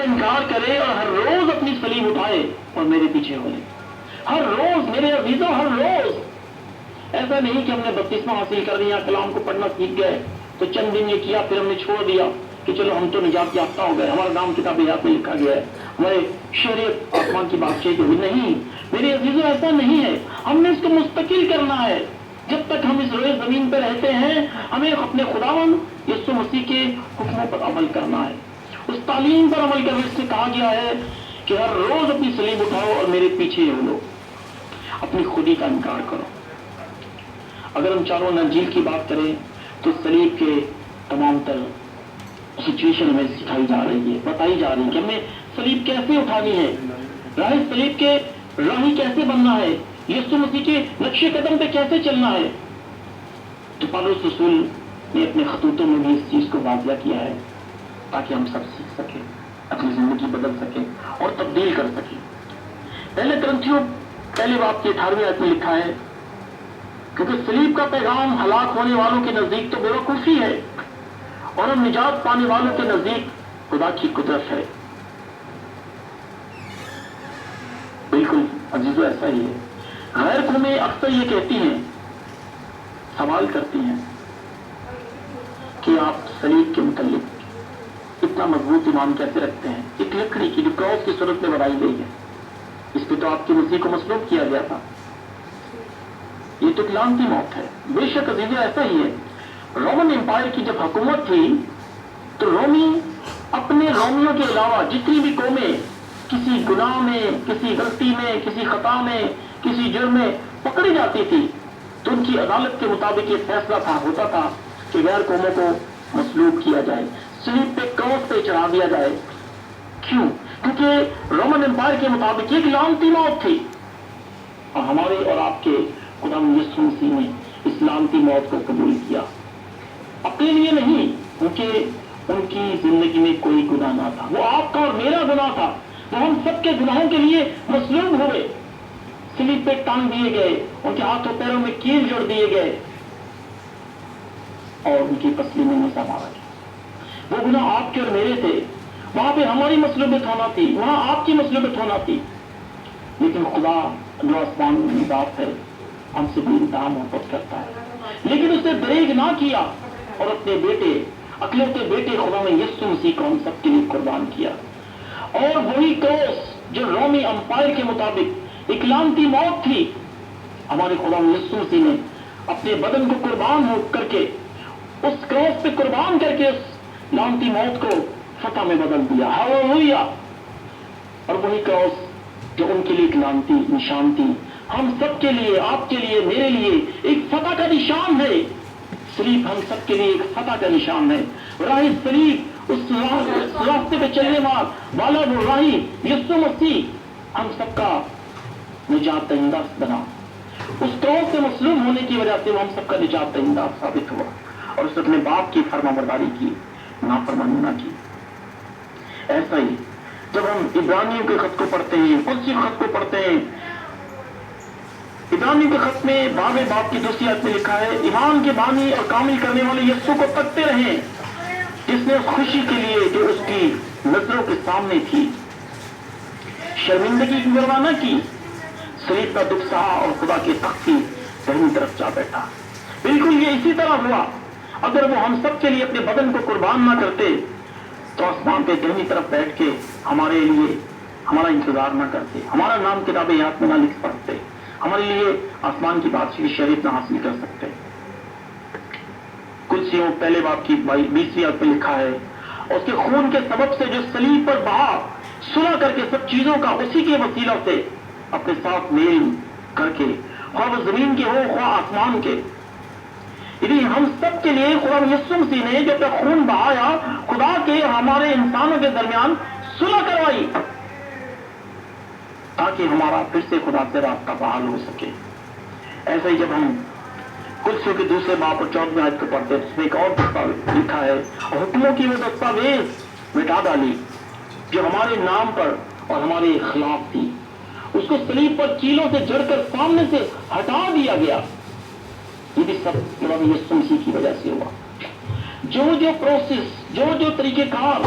کا انکار کرے اور ہر روز اپنی صلیب اٹھائے اور میرے پیچھے ہو لے. ہر روز میرے عزیزوں، ہر روز. ایسا نہیں کہ ہم نے بپتسمہ حاصل کر لیا، کلام کو پڑھنا سیکھ گئے تو چند دن یہ کیا پھر ہم نے چھوڑ دیا کہ چلو ہم تو نجات یافتہ ہو گئے، ہمارا نام کتاب حیات میں لکھا گیا ہے، ہمارے شریعت آسمان کی بادشاہی کی ہوئی. نہیں میرے عزیزوں، ایسا نہیں ہے. ہم نے اس کو مستقل کرنا ہے. جب تک ہم اس روئے زمین پہ رہتے ہیں ہمیں اپنے خداوند یسوع مسیح کے حکموں پر عمل کرنا ہے، اس تعلیم پر عمل کرنا. اس سے کہا گیا ہے کہ ہر روز اپنی صلیب اٹھاؤ اور میرے پیچھے ہو لو، اپنی خودی کا انکار کرو. اگر ہم چاروں انجیل کی بات کریں تو صلیب کے تمام تر سچویشن ہمیں سکھائی جا رہی ہے، بتائی جا رہی ہے کہ ہمیں صلیب کیسے اٹھانی ہے، راہ صلیب کے راہی کیسے بننا ہے، یسوع مسیح کے نقش قدم پہ کیسے چلنا ہے. تو پولس رسول نے اپنے خطوطوں میں بھی اس چیز کو واضح کیا ہے تاکہ ہم سب سیکھ سکیں، اپنی زندگی بدل سکیں اور تبدیل کر سکیں. پہلے کرنتھیوں پہلے باب کے 18ویں آیت میں لکھا ہے کیونکہ صلیب کا پیغام ہلاک ہونے والوں کے نزدیک تو بیوقوفی ہے اور ہم نجات پانے والوں کے نزدیک خدا کی قدرت ہے. بالکل عزیزو ایسا ہی ہے. غیر قومیں اکثر یہ کہتی ہیں، سوال کرتی ہیں کہ آپ صلیب کے متعلق اتنا مضبوط ایمان کیسے رکھتے ہیں؟ ایک لکڑی کی جو کراس کی صورت میں بنائی گئی ہے، اس پہ تو آپ کے مسیح کو مصلوب کیا گیا تھا. یہ تو لعنتی موت ہے. بے شک عزیزو ایسا ہی ہے. رومن امپائر کی جب حکومت تھی تو رومی اپنے رومیوں کے علاوہ جتنی بھی قومیں کسی گناہ میں، کسی غلطی میں، کسی خطا میں، کسی جرم میں پکڑی جاتی تھی تو ان کی عدالت کے مطابق یہ فیصلہ ہوتا تھا کہ غیر قوموں کو مصلوب کیا جائے، صلیب پہ کراس پہ چڑھا دیا جائے. کیوں؟ کیونکہ رومن امپائر کے مطابق ایک لعنتی موت تھی اور ہمارے اور آپ کے خدا یسوع مسیح نے اس لعنتی موت کو قبول کیا. اپنے لیے نہیں، کیونکہ ان کی زندگی میں کوئی گناہ نہ تھا، وہ آپ کا اور میرا گناہ تھا، وہ ہم سب کے گناہوں کے لیے مصلوب ہوئے، صلیب پہ ٹانگ دیے گئے، ان کے ہاتھوں پیروں میں کیل جوڑ دیے گئے اور ان کی پسلی میں نسا مارا گیا. وہ گناہ آپ کے اور میرے تھے، وہاں پہ ہماری مصلوبیت ہونا تھی، وہاں آپ کی مصلوبیت ہونا تھی. لیکن خدا جو آسمان میں ذات ہے ہم سے بھی انتہا محبت کرتا ہے، لیکن اس نے دریغ نہ کیا اور اپنے بیٹے، اکلوتے بیٹے خدا میں یسوع مسیح کو ہم سب کے لیے قربان کیا. اور وہی کراس جو رومی امپائر کے مطابق ایک لعنتی موت تھی، ہمارے خدا یسوع مسیح نے اپنے بدن کو قربان ہو کر کے اس کراس پہ قربان کر کے اس لعنتی موت کو فتح میں بدل دیا. ہاللویا. اور وہی کراس جو ان کے لیے ایک لعنتی نشان تھی، ہم سب کے لیے، آپ کے لیے، میرے لیے ایک فتح کا نشان ہے. صلیب ہم سب کے لیے ایک فتح کا نشان ہے. راہ صلیب، اس راستے پہ چلنے والا وہ راہی یسوع مسیح ہم سب کا نجات دہندہ بنا. اس کراس سے مصلوب ہونے کی وجہ سے وہ ہم سب کا نجات دہندہ ثابت ہوا اور اس نے اپنے باپ کی فرما برداری کی، نافرمانی نہ کی. ایسا ہی جب ہم عبرانیوں کے خط کو پڑھتے ہیں، قدسی خط کو پڑھتے ہیں، عبرانیوں کے خط میں باب کی 2 آیت میں لکھا ہے، ایمان کے بانی اور کامل کرنے والے یسوع کو تکتے رہیں جس نے اس خوشی کے لیے جو اس کی نظروں کے سامنے تھی شرمندگی کی پرواہ نہ کی، صلیب کا دکھ سہا اور خدا کے تخت کی دہنی طرف جا بیٹھا. بالکل یہ اسی طرح ہوا. اگر وہ ہم سب کے لیے اپنے بدن کو قربان نہ کرتے تو آسمان پہ دہنی طرف بیٹھ کے ہمارے لیے ہمارا انتظار نہ کرتے، ہمارا نام کتاب حیات میں نہ لکھ سکتے، ہمارے لیے آسمان کی بادشاہی کی شریعت نہ حاصل کر سکتے. قدسیوں پہلے باب کی 20ویں آیت میں لکھا ہے، اس کے خون کے سبب سے جو صلیب پر بہا، صلح کر کے سب چیزوں کا اسی کے وسیلہ سے اپنے ساتھ میل کر کے، خواہ وہ زمین کے ہو خواہ آسمان کے. یعنی ہم سب کے لیے خدا یسوع مسیح نے جو اپنا خون بہایا، خدا کے ہمارے انسانوں کے درمیان صلح کروائی تاکہ ہمارا پھر سے خدا سے رابطہ بحال ہو سکے. ایسا ہی جب ہم قدسیوں کے 2 باب اور 14 آیت کو پڑھتے ہیں، اس میں ایک اور دستاویز لکھا ہے، حکموں کی وہ دستاویز مٹا ڈالی جو ہمارے نام پر اور ہمارے خلاف تھی، اس کو صلیب پر کیلوں سے جڑ کر سامنے سے ہٹا دیا گیا. یہ بھی سب خدا یسوع مسیح کی وجہ سے ہوا. جو پروسیس، جو طریقہ کار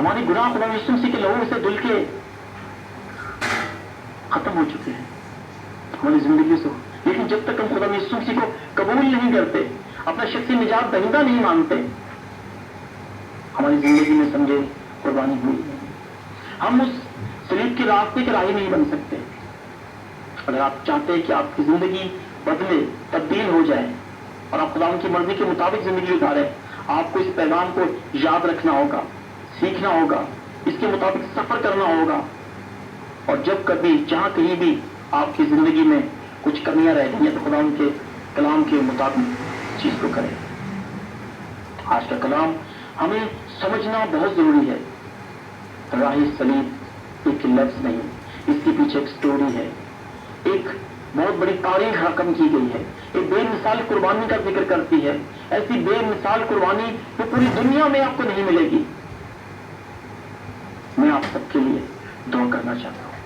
ہمارے گناہ خدا یسوع مسیح کے لہو سے دھل کے ختم ہو چکے ہیں ہماری زندگی سے. لیکن جب تک ہم خدا یسوع مسیح کو قبول نہیں کرتے, اپنا شخصی نجات دہندہ نہیں مانتے, ہماری زندگی میں سمجھے قربانی ہوئی نہیں. ہم اس صلیب کے راستے کے راہی نہیں بن سکتے. اگر آپ چاہتے ہیں کہ آپ کی زندگی بدلے, تبدیل ہو جائے اور آپ خدا کی مرضی کے مطابق زندگی گزاریں, آپ کو اس پیغام کو یاد رکھنا ہوگا, سیکھنا ہوگا, اس کے مطابق سفر کرنا ہوگا. اور جب کبھی جہاں کہیں بھی آپ کی زندگی میں کچھ کمیاں رہ گئی ہیں تو خدا ان کے کلام کے مطابق چیز کو کریں. آج کا کلام ہمیں سمجھنا بہت ضروری ہے. راہ صلیب ایک لفظ نہیں, اس کے پیچھے ایک سٹوری ہے, ایک بہت بڑی تاریخ رقم کی گئی ہے. ایک بے مثال قربانی کا ذکر کرتی ہے. ایسی بے مثال قربانی جو پوری دنیا میں آپ کو نہیں ملے گی. میں آپ سب کے لیے دعا کرنا چاہتا ہوں.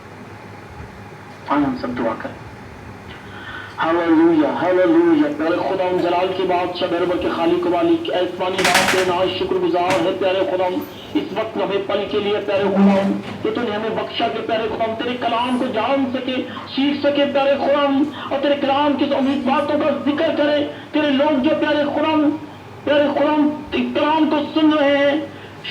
آئیں ہم سب دعا کریں. Hallelujah hallelujah. پیارے خدا جلال کے بادشاہ بہربر کے خالق مالک آسمانی باپ کے ناز شکر گزار ہے پیارے خدا اس وقت ہمیں پل کے لیے پیارے خدا کہ تو نے ہمیں بخشا کے پیارے خدا تیرے کلام کو جان سکے, سیکھ سکے پیارے خدا, اور تیرے کلام کی امید باتوں کا ذکر کرے. تیرے لوگ جو پیارے خدا کلام کو سن رہے ہیں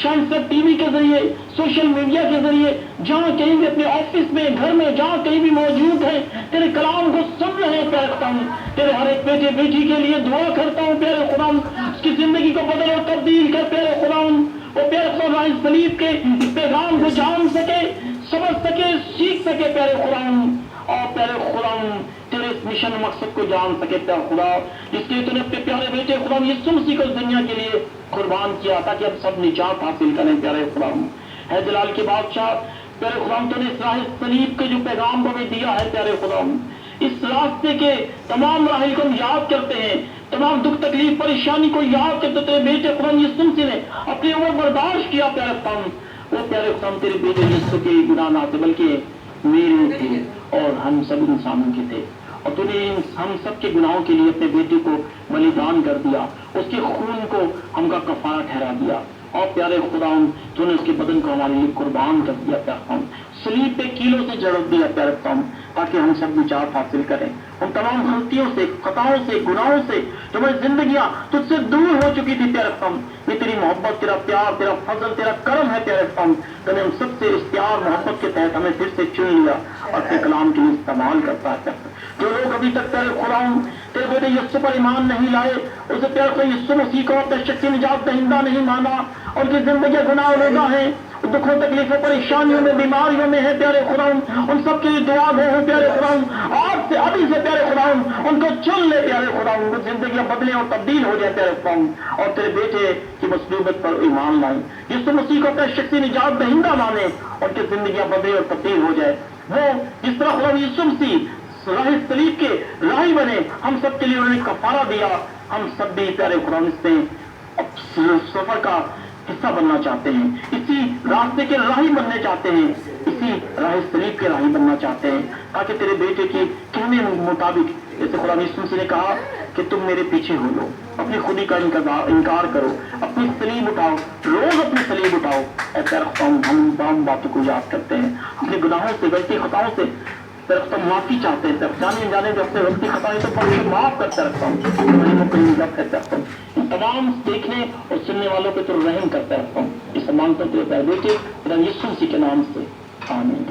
شان سے ٹی وی کے ذریعے, سوشل میڈیا کے ذریعے, جہاں کہیں بھی اپنے آفس میں, گھر میں, جہاں کہیں بھی موجود ہیں, تیرے کلام کو سن رہے ہیں پیارے خدا. تیرے ہر ایک بیٹے بیٹی کے لیے دعا کرتا ہوں پیارے خدا, اس کی زندگی کو بدل اور تبدیل کر پیارے خدا. وہ پیارے خدا راہ صلیب کے اس پیغام کو جان سکے, سمجھ سکے, سیکھ سکے پیارے خدا, اور پیارے خدا تیرے اس مشن مقصد کو جان سکے پیارے خدا, جس کے تو نے اپنے پیارے بیٹے خدا یسوع مسیح کو دنیا کے لیے قربان کیا تاکہ ہم سب نجات حاصل کریں پیارے خدا. ہے جلال کے بادشاہ پیارے خدا تو نے اس راہ صلیب کے جو پیغام کو ہمیں دیا ہے پیارے خدا, اس راستے کے تمام راہی کو ہم یاد کرتے ہیں, تمام دکھ تکلیف پریشانی کو یاد کرتے تیرے بیٹے خدا یسوع مسیح نے اپنی عمر برداشت کیا پیارے خدا. وہ پیارے خدا تیرے بیٹے یسوع کے گناہ نہ تھے بلکہ میرے تھے اور ہم سب انسانوں کے تھے, اور تو نے ہم سب کے گناہوں کے لیے اپنے بیٹے کو بلیدان کر دیا, اس کے خون کو ہم کا کفارہ ٹھہرا دیا, اور پیارے خدا تو نے اس کے بدن کو ہمارے لیے قربان کر دیا پیارے خدا. صلیب پہ کیلوں سے جڑ دیا پیارے خدا تاکہ ہم سب نجات حاصل کریں. ان تمام غلطیوں سے, خطاؤں سے, گناہوں سے جو ہماری زندگیاں تجھ سے دور ہو چکی تھی پیارے خدا, یہ تیری محبت, تیرا پیار, تیرا فضل, تیرا کرم ہے پیارے خدا. تو نے ہم سب سے اختیار محبت کے تحت ہمیں پھر سے چن لیا اور اپنے کلام کے لیے استعمال کرتا ہے. جو لوگ ابھی تک پیارے خدا تیرے بیٹے یسوع پر ایمان نہیں لائے, اسے پیارے خدا یسوع مسیح کو اپنے شخصی نجات دہندہ نہیں مانا, اور کی زندگی گناہ آلودہ ہیں, دکھوں تکلیفوں پریشانیوں میں, بیماریوں میں ہے پیارے خدا, ان سب کے لیے دعا گئے ہیں پیارے خدا. آج سے ابھی سے پیارے خدا ان کو چن لے پیارے خدا, ان کو زندگیاں بدلیں اور تبدیل ہو جائے پیارے خدا, اور تیرے بیٹے کی مصلوبت پر ایمان لائیں, یسوع مسیح کو اپنا شخصی نجات دہندہ مانے, اور ان کی زندگیاں بدلیں اور تبدیل ہو جائے. وہ جس طرح خدا یسوع مسیح راہ صلیب کے راہی بنے, ہم سب کے لیے انہوں نے کفارہ دیا, ہم سب بھی پیارے خدا سے سفر کا حصہ بننا چاہتے ہیں, اسی راستے کے راہی بننے چاہتے ہیں, اسی راہ صلیب کے راہی بننا چاہتے ہیں, تاکہ تیرے بیٹے کی کہنے مطابق جیسے خدا یسوع مسیح نے کہا کہ تم میرے پیچھے ہو لو, اپنی خودی کا انکار کرو, اپنی صلیب اٹھاؤ, روز اپنی صلیب اٹھاؤ. اے پیارے خدا ہم تمام باتوں کو یاد کرتے ہیں, اپنے گناہوں سے, غلطی خطاؤں سے طرف معافی چاہتے ہیں, طرف جانے جانے جو اپنے غلطی خطائیں تو پر معاف کرتا رکھتا ہوں, کرتا ہوں. ان تمام دیکھنے اور سننے والوں پہ تو رحم کرتا رکھتا ہوں. اس مانگتا ہوں تیرے پیارے بیٹے خدا یسوع مسیح کے نام سے, آمین.